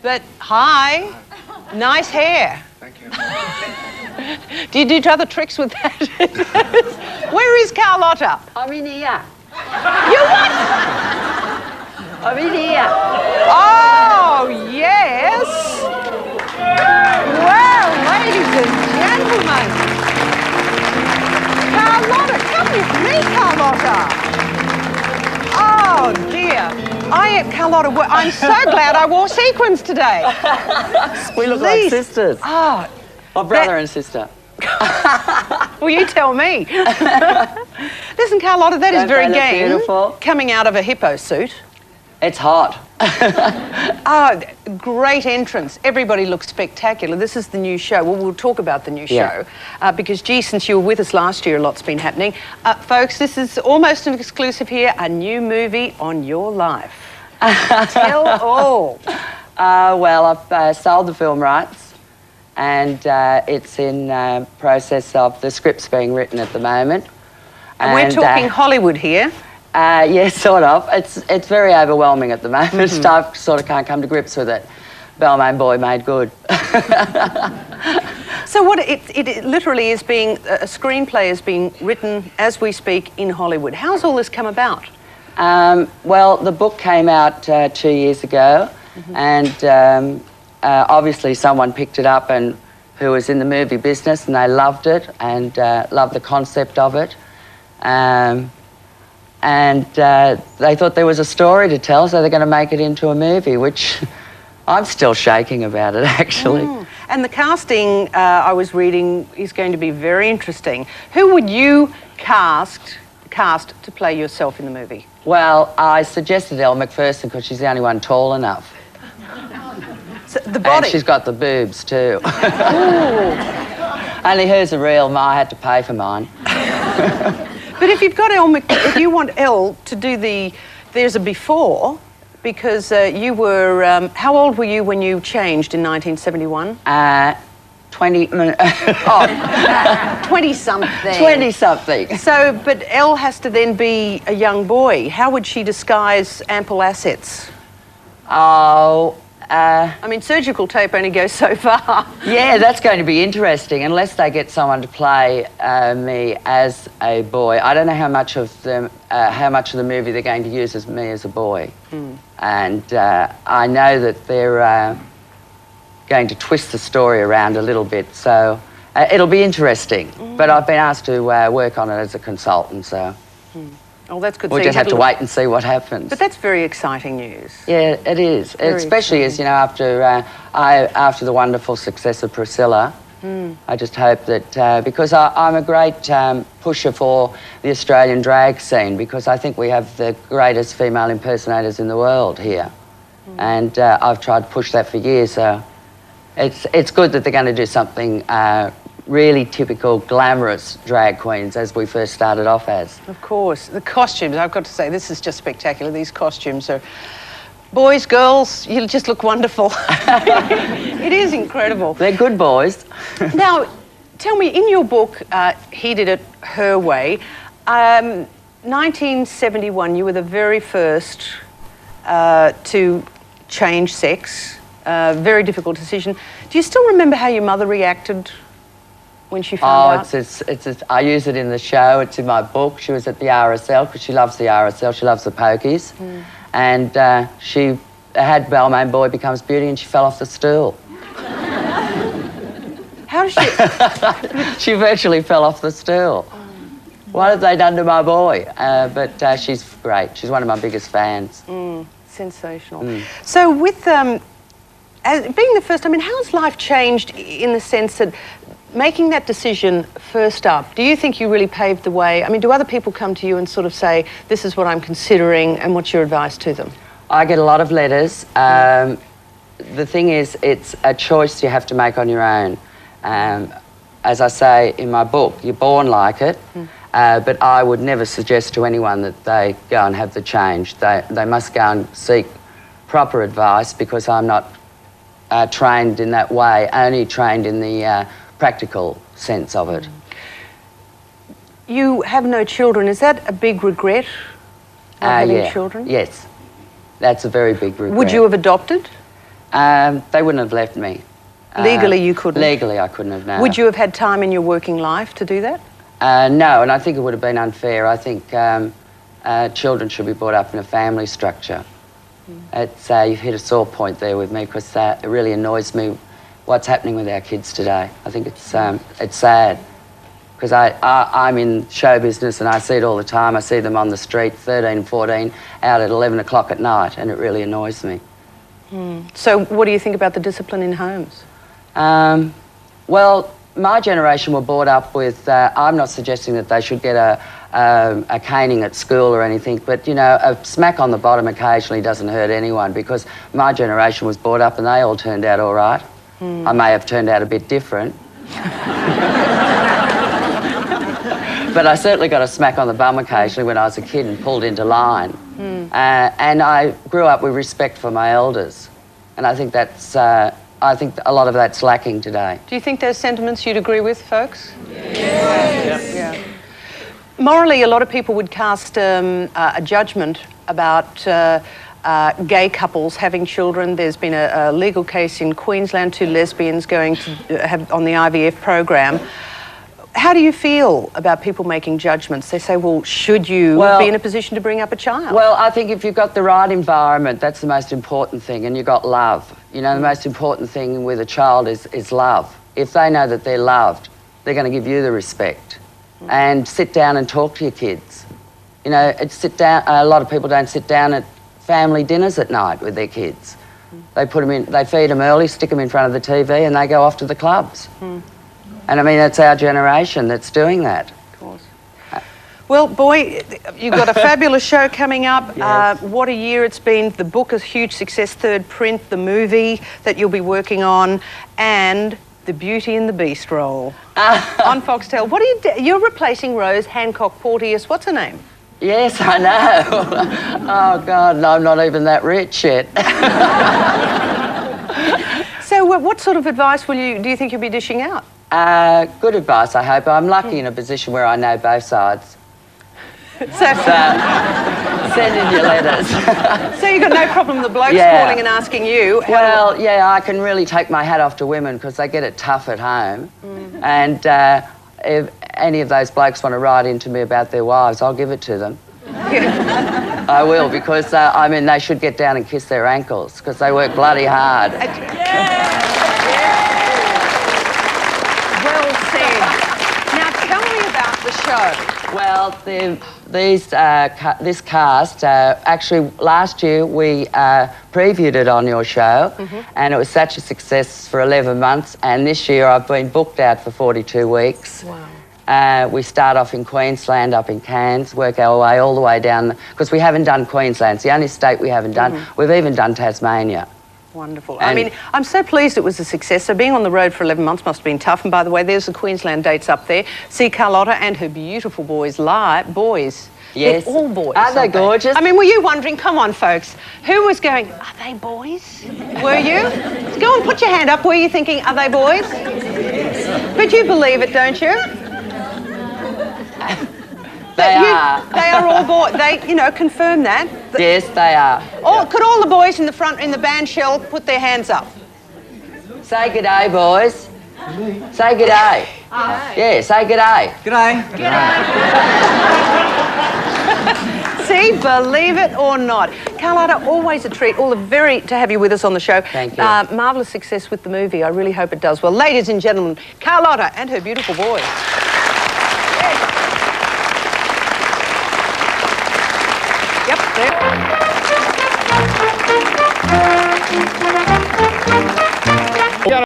But, hi. Nice hair. Thank you. Do you do other tricks with that? Where is Carlotta? I'm in here. You what? I'm in here. Oh, yes. Well, ladies and gentlemen. Carlotta, come with me, Carlotta. Oh, dear. Carlotta, I'm so glad I wore sequins today. We look like sisters. Oh. Or brother and sister. Well, you tell me. Listen, Carlotta, that is very gay. Beautiful. Coming out of a hippo suit. It's hot. Oh, great entrance. Everybody looks spectacular. This is the new show. Well, we'll talk about the new show because, gee, since you were with us last year, a lot's been happening. Folks, this is almost an exclusive here, a new movie on your life. Tell all. Well, I've sold the film rights and it's in process of the scripts being written at the moment. And we're talking Hollywood here. Yes, sort of. It's very overwhelming at the moment. I sort of can't come to grips with it. Balmain Boy made good. So what it literally is being, a screenplay is being written as we speak in Hollywood. How's all this come about? Well, the book came out 2 years ago and obviously someone picked it up and who was in the movie business and they loved it and loved the concept of it. And they thought there was a story to tell, so they're going to make it into a movie, which I'm still shaking about it, actually. And the casting, I was reading, is going to be very interesting. Who would you cast to play yourself in the movie? Well, I suggested Elle Macpherson because she's the only one tall enough. So the body? And she's got the boobs, too. Only hers are real, I had to pay for mine. But if you've got if you want Elle to do there's a before, because you were, how old were you when you changed in 1971? 20-something. 20-something. So, but Elle has to then be a young boy. How would she disguise ample assets? Oh, I mean, surgical tape only goes so far. Yeah, that's going to be interesting, unless they get someone to play me as a boy. I don't know how much of the movie they're going to use as me as a boy. And I know that they're going to twist the story around a little bit, so it'll be interesting. But I've been asked to work on it as a consultant, so... Oh, that's good. We'll just have to wait and see what happens. But that's very exciting news. Yeah, it is. Especially as, you know, after the wonderful success of Priscilla, I just hope that, because I'm a great pusher for the Australian drag scene, because I think we have the greatest female impersonators in the world here. And I've tried to push that for years, so it's good that they're going to do something really typical, glamorous drag queens as we first started off as. Of course. The costumes, I've got to say, this is just spectacular. These costumes are... Boys, girls, you just look wonderful. It is incredible. They're good boys. Now, tell me, in your book, He Did It Her Way, 1971, you were the very first to change sex. Very difficult decision. Do you still remember how your mother reacted when she found out? I use it in the show. It's in my book. She was at the RSL because she loves the RSL. She loves the pokies. And she had Balmain Boy Becomes Beauty and she fell off the stool. How did she... She virtually fell off the stool. What have they done to my boy? But she's great. She's one of my biggest fans. Sensational. So with as being the first, I mean, how's life changed in the sense that making that decision first up, do you think you really paved the way? I mean, do other people come to you and sort of say, this is what I'm considering, and what's your advice to them? I get a lot of letters. The thing is, it's a choice you have to make on your own. As I say in my book, you're born like it, but I would never suggest to anyone that they go and have the change. They must go and seek proper advice, because I'm not trained in that way, only trained in the practical sense of it. You have no children. Is that a big regret, not having children? Yes, that's a very big regret. Would you have adopted? They wouldn't have left me. Legally, you couldn't? Legally, I couldn't have, no. Would you have had time in your working life to do that? No, and I think it would have been unfair. I think children should be brought up in a family structure. It's, you've hit a sore point there with me, because it really annoys me what's happening with our kids today. I think it's sad, because I'm in show business and I see it all the time. I see them on the street, 13, 14, out at 11 o'clock at night, and it really annoys me. So what do you think about the discipline in homes? Well, my generation were brought up with, I'm not suggesting that they should get a caning at school or anything, but, you know, a smack on the bottom occasionally doesn't hurt anyone, because my generation was brought up and they all turned out all right. I may have turned out a bit different. But I certainly got a smack on the bum occasionally when I was a kid and pulled into line. And I grew up with respect for my elders. And I think that's, I think a lot of that's lacking today. Do you think those sentiments you'd agree with, folks? Yes. Yeah. Morally, a lot of people would cast a judgment about gay couples having children. There's been a legal case in Queensland, 2 lesbians going to have on the IVF program. How do you feel about people making judgments? They say, well, should you be in a position to bring up a child? Well, I think if you've got the right environment, that's the most important thing, and you've got love. You know, the most important thing with a child is love. If they know that they're loved, they're going to give you the respect. And sit down and talk to your kids. You know, sit down. A lot of people don't sit down at family dinners at night with their kids. They put them in, they feed them early, stick them in front of the TV, and they go off to the clubs. And I mean, that's our generation that's doing that. Of course. Well, boy, you've got a fabulous show coming up. Yes. What a year it's been. The book is a huge success, 3rd print, the movie that you'll be working on, and the Beauty and the Beast role on Foxtel. What are you doing? You're replacing Rose Hancock-Porteous. What's her name? Yes, I know. Oh, God, no, I'm not even that rich yet. So what sort of advice do you think you'll be dishing out? Good advice, I hope. I'm lucky in a position where I know both sides. So send in your letters. So you've got no problem the blokes calling and asking you? Well, yeah, I can really take my hat off to women, because they get it tough at home. And if any of those blokes want to write into me about their wives, I'll give it to them. I will, because, I mean, they should get down and kiss their ankles, because they work bloody hard. Well said. Now, tell me about the show. Well, this cast, actually, last year we previewed it on your show, and it was such a success for 11 months, and this year I've been booked out for 42 weeks. Wow. We start off in Queensland, up in Cairns, work our way all the way down, because we haven't done Queensland. It's the only state we haven't done. We've even done Tasmania. Wonderful. And I mean, I'm so pleased it was a success. So being on the road for 11 months must have been tough. And by the way, there's the Queensland dates up there. See Carlotta and her beautiful boys live. Boys. Yes. They're all boys. Are they gorgeous? I mean, were you wondering, come on, folks, who was going, are they boys? Were you? Go and put your hand up. Were you thinking, are they boys? But you believe it, don't you? They are. They are all boys. They, you know, confirm that. Yes, they are. Could all the boys in the front, in the band shell, put their hands up? Say good day, boys. Say good day. Yeah, say good day. Good day. See, believe it or not. Carlotta, always a treat. To have you with us on the show. Thank you. Marvellous success with the movie. I really hope it does well. Ladies and gentlemen, Carlotta and her beautiful boys. Yep, there.